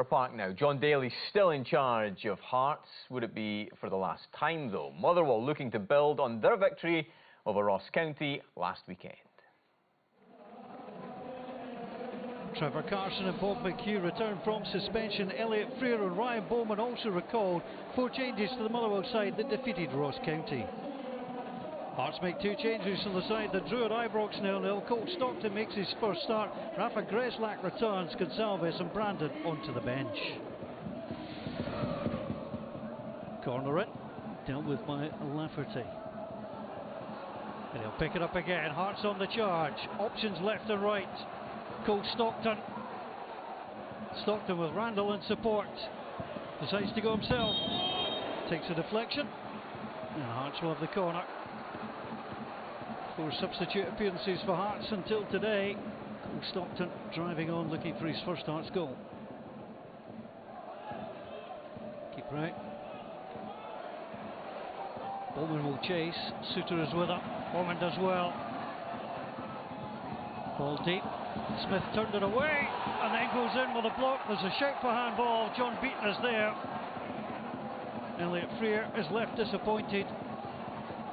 Park now. John Daly's still in charge of Hearts. Would it be for the last time, though? Motherwell looking to build on their victory over Ross County last weekend. Trevor Carson and Bob McHugh returned from suspension. Elliot Freer and Ryan Bowman also recalled. 4 changes to the Motherwell side that defeated Ross County. Hearts make 2 changes on the side that drew at Ibrox 0-0. Cole Stockton makes his first start. Rafa Greslak returns. Gonsalves and Brandon onto the bench. Corner it. Dealt with by Lafferty. And he'll pick it up again. Hearts on the charge. Options left and right. Cole Stockton. Stockton with Randall in support. Decides to go himself. Takes a deflection. And Hearts will have the corner. 4 substitute appearances for Hearts until today. Cole Stockton driving on, looking for his first Hearts goal. Keep right. Bowman will chase. Suter is with him. Bowman does well. Ball deep. Smith turned it away and then goes in with a block. There's a shout for handball. John Beaton is there. Elliot Freer is left disappointed.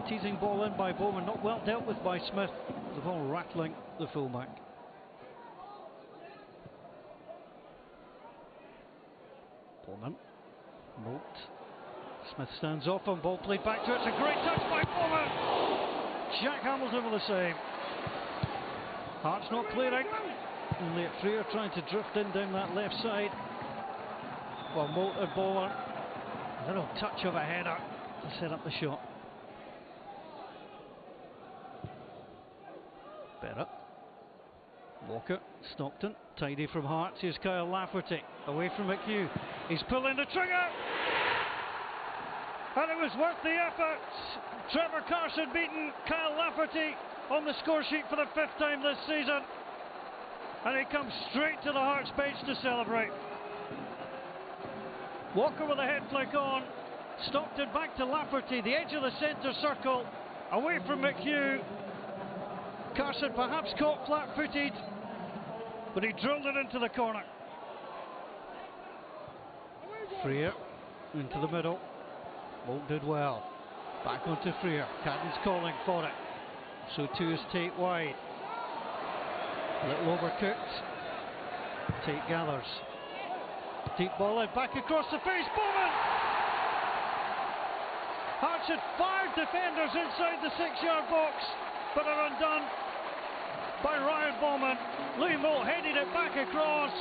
Teasing ball in by Bowman, not well dealt with by Smith. The ball rattling the fullback. Bowman. Moult. Smith stands off and ball played back to it. It's a great touch by Bowman. Jack Hamilton with the save. Hearts not clearing. Elliot Freer trying to drift in down that left side. Well, Moult and Bowman. A little touch of a header to set up the shot. Better. Walker, Stockton, tidy from Hearts. Here's Kyle Lafferty, away from McHugh. He's pulling the trigger! And it was worth the effort. Trevor Carson beaten Kyle Lafferty on the score sheet for the 5th time this season. And he comes straight to the Hearts bench to celebrate. Walker with a head flick on. Stockton back to Lafferty, the edge of the centre circle, away from McHugh. Carson perhaps caught flat-footed, but he drilled it into the corner. Freer into the middle. Moult did well. Back onto Freer. Cadden's calling for it. So too is Tate wide. A little overcooked. Tate gathers. Deep ball in, back across the face. Bowman! Hearts had 5 defenders inside the 6-yard box, but are undone by Ryan Bowman. Louis Moult headed it back across,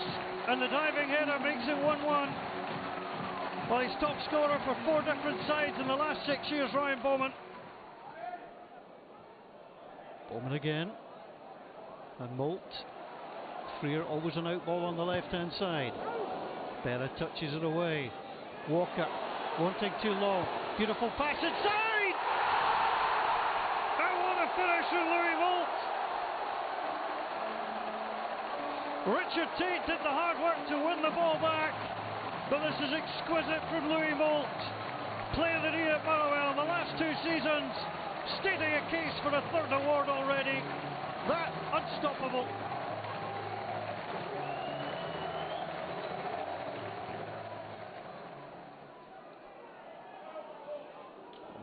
and the diving header makes it 1-1. Well, he's top scorer for 4 different sides in the last 6 years, Ryan Bowman. Bowman again. And Moult. Freer always an out ball on the left-hand side. Berra touches it away. Walker wanting too long. Beautiful pass inside! And what a finish from Louis Moult! Richard Tate did the hard work to win the ball back, but this is exquisite from Louis Moult. Player of the year at Motherwell in the last 2 seasons, stating a case for a 3rd award already. That unstoppable.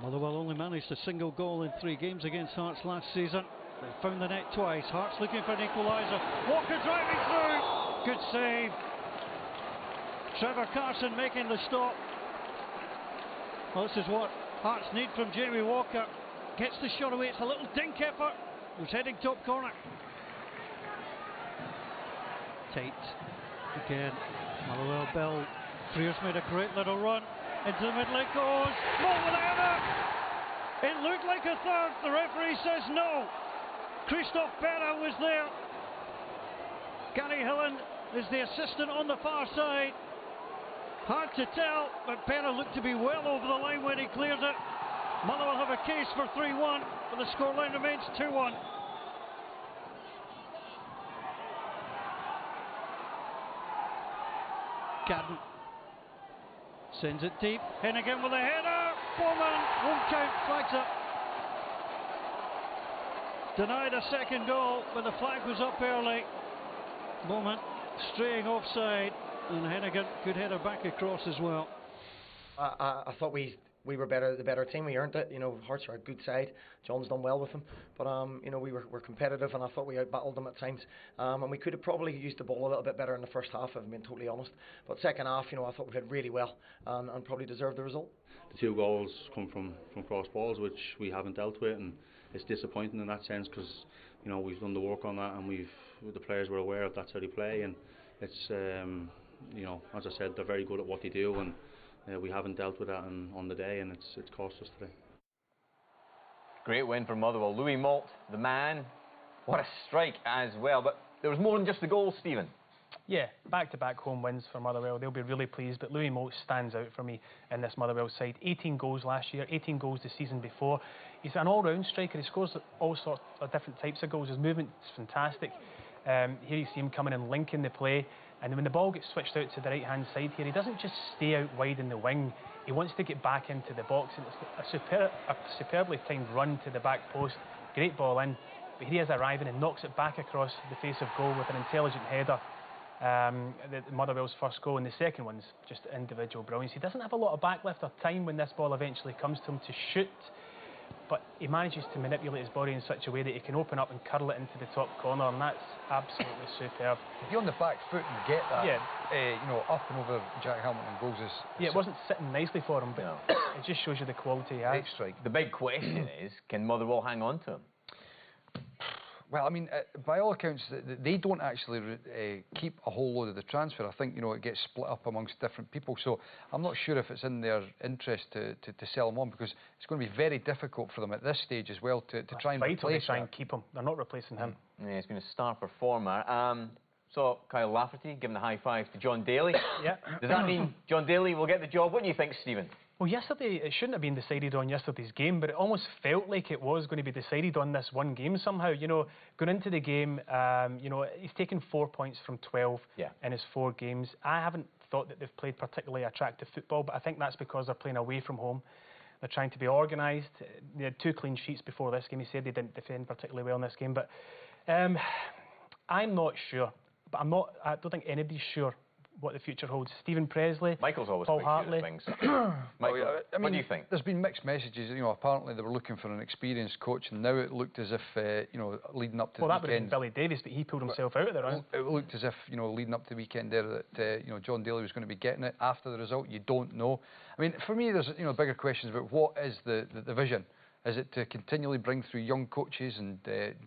Motherwell only managed a single goal in 3 games against Hearts last season. They found the net twice. Hearts looking for an equaliser. Walker driving through. Good save. Trevor Carson making the stop. Well, this is what Hearts need from Jamie Walker. Gets the shot away. It's a little dink effort. Who's heading top corner. Tate. Again. Motherwell build. Freer's made a great little run. Into the middle it goes. Moult with a header. It looked like a third. The referee says no. Christophe Berra was there. Gary Hillen is the assistant on the far side. Hard to tell, but Berra looked to be well over the line when he cleared it. Motherwell have a case for 3-1, but the scoreline remains 2-1. Cadden sends it deep. In again with a header. Bowman won't count. Flags up. Denied a second goal, but the flag was up early. Bowman straying offside. And Hennigan, good header back across as well. I thought we were the better team. We earned it. You know, Hearts are a good side. John's done well with them, but you know, we were competitive, and I thought we outbattled them at times. And we could have probably used the ball a little bit better in the first half, if I'm being totally honest. But second half, you know, I thought we played really well and probably deserved the result. The 2 goals come from cross balls, which we haven't dealt with, and it's disappointing in that sense because, you know, we've done the work on that, and the players were aware of that's how they play, and it's you know, as I said, they're very good at what they do, and we haven't dealt with that on the day, and it's cost us today. Great win for Motherwell. Louis Moult, the man. What a strike as well. But there was more than just the goal, Stephen. Yeah, back-to-back home wins for Motherwell. They'll be really pleased, but Louis Moult stands out for me in this Motherwell side. 18 goals last year, 18 goals the season before. He's an all-round striker. He scores all sorts of different types of goals. His movement is fantastic. Here you see him coming and linking the play, and when the ball gets switched out to the right-hand side here, he doesn't just stay out wide in the wing. He wants to get back into the box, and it's a superbly timed run to the back post. Great ball in, but here he is arriving and knocks it back across the face of goal with an intelligent header. Motherwell's first goal, and the second one's just individual brilliance. He doesn't have a lot of backlift or time when this ball eventually comes to him to shoot, but he manages to manipulate his body in such a way that he can open up and curl it into the top corner, and that's absolutely superb. If you're on the back foot and get that, you know, up and over Jack Hamilton goals is... Yeah, it wasn't sitting nicely for him, but no. It just shows you the quality he has. Great strike. The big question is, can Motherwell hang on to him? Well, I mean, by all accounts, they don't actually keep a whole load of the transfer. I think, you know, it gets split up amongst different people. So I'm not sure if it's in their interest to sell him on, because it's going to be very difficult for them at this stage as well to try and replace try and keep him. They're not replacing him. Yeah, he's been a star performer. So Kyle Lafferty giving a high five to John Daly. Yeah. Does that mean John Daly will get the job? What do you think, Stephen? Well, yesterday, it shouldn't have been decided on yesterday's game, but it almost felt like it was going to be decided on this one game somehow. You know, going into the game, you know, he's taken 4 points from 12 in his 4 games. I haven't thought that they've played particularly attractive football, but I think that's because they're playing away from home. They're trying to be organised. They had 2 clean sheets before this game. He said they didn't defend particularly well in this game, but I'm not sure. But I don't think anybody's sure what the future holds. Stephen Presley, Michael's always Paul quite Hartley. sure of things. Michael, I mean, what do you think? There's been mixed messages. You know, apparently they were looking for an experienced coach, and now it looked as if, you know, leading up to the weekend... Well, that would have been Billy Davies, but he pulled himself out of the round. It looked as if, you know, leading up to the weekend there that, you know, John Daly was going to be getting it. After the result, you don't know. I mean, for me, there's, you know, bigger questions about what is the vision. Is it to continually bring through young coaches and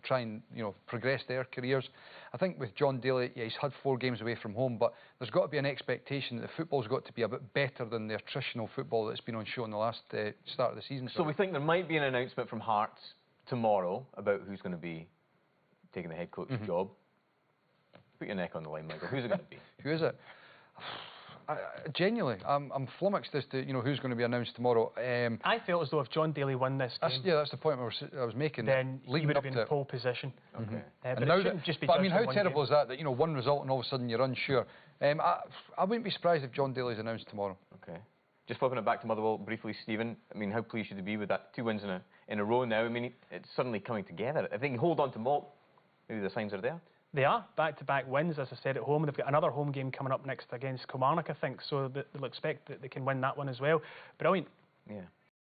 try and, you know, progress their careers? I think with John Daly, yeah, he's had 4 games away from home, but there's got to be an expectation that the football's got to be a bit better than the attritional football that's been on show in the last start of the season. So we think there might be an announcement from Hearts tomorrow about who's going to be taking the head coach job. Put your neck on the line, Michael. Who's it going to be? Who is it? Genuinely, I'm flummoxed as to, you know, who's going to be announced tomorrow. I felt as though if John Daly won this game, that's the point I was making. Then he would have been in pole position. Okay. But now I mean, how terrible is that? That, you know, one result and all of a sudden you're unsure. I wouldn't be surprised if John Daly's announced tomorrow. Okay. Just flipping it back to Motherwell briefly, Stephen. I mean, how pleased should they be with that 2 wins in a row now? I mean, it's suddenly coming together. If they can hold on to Moult, maybe the signs are there. They are back-to-back wins, as I said, at home. They've got another home game coming up next against Kilmarnock, I think, so they'll expect that they can win that one as well. Brilliant. Yeah.